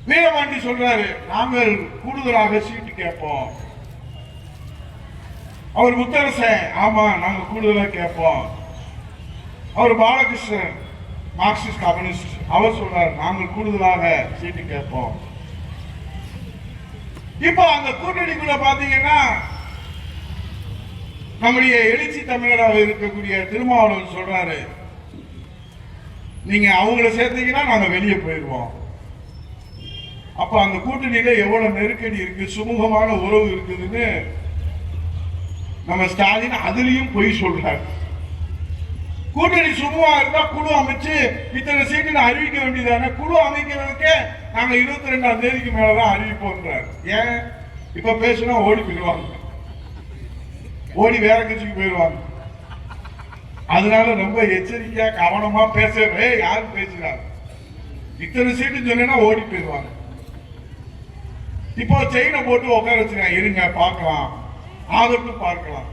வீரபாண்டி சொல்றாரு, நாங்கள் கூடுதலாக சீட்டு கேட்போம். அவர் முத்தரசன், ஆமா நாங்க கூடுதலாக கேட்போம். அவர் பாலகிருஷ்ணன் மார்க்சிஸ்ட் கம்யூனிஸ்ட், அவர் சொல்றாரு நாங்கள் கூடுதலாக சீட்டு கேட்போம். இப்ப அந்த கூட்டணிக்குள்ள பாத்தீங்கன்னா நம்முடைய எழுச்சி தமிழராக இருக்கக்கூடிய திருமாவளவன் சொல்றாரு, நீங்க அவங்கள சேர்த்தீங்கன்னா நாங்க வெளியே போயிடுவோம். அப்ப அந்த கூட்டணியில எவ்வளவு நெருக்கடி இருக்கு, சுமூகமான உறவு இருக்குதுன்னு நம்ம ஸ்டாலின் அதுலயும் பொய் சொல்றாரு. கூட்டணி சுமூகமா இருந்தா குழு அமைச்சு இத்தனை சீட்டு அறிவிக்க வேண்டியதான, குழு அமைக்கிறதுக்கே நாங்க 22ஆம் தேதிக்கு மேலதான் அறிவிப்போம். ஏன் இப்ப பேசுனா ஓடி போயிடுவாங்க, ஓடி வேற கட்சிக்கு போயிடுவாங்க. அதனால ரொம்ப எச்சரிக்கையா கவனமா பேசவே. யாரும் பேசுறாங்க இத்தனை சீட்டு சொன்னா ஓடி போயிடுவாங்க. இப்போ செயினை போட்டு உட்கார வச்சுருக்காங்க, இருங்க பார்க்கலாம், ஆகட்டும் பார்க்கலாம்.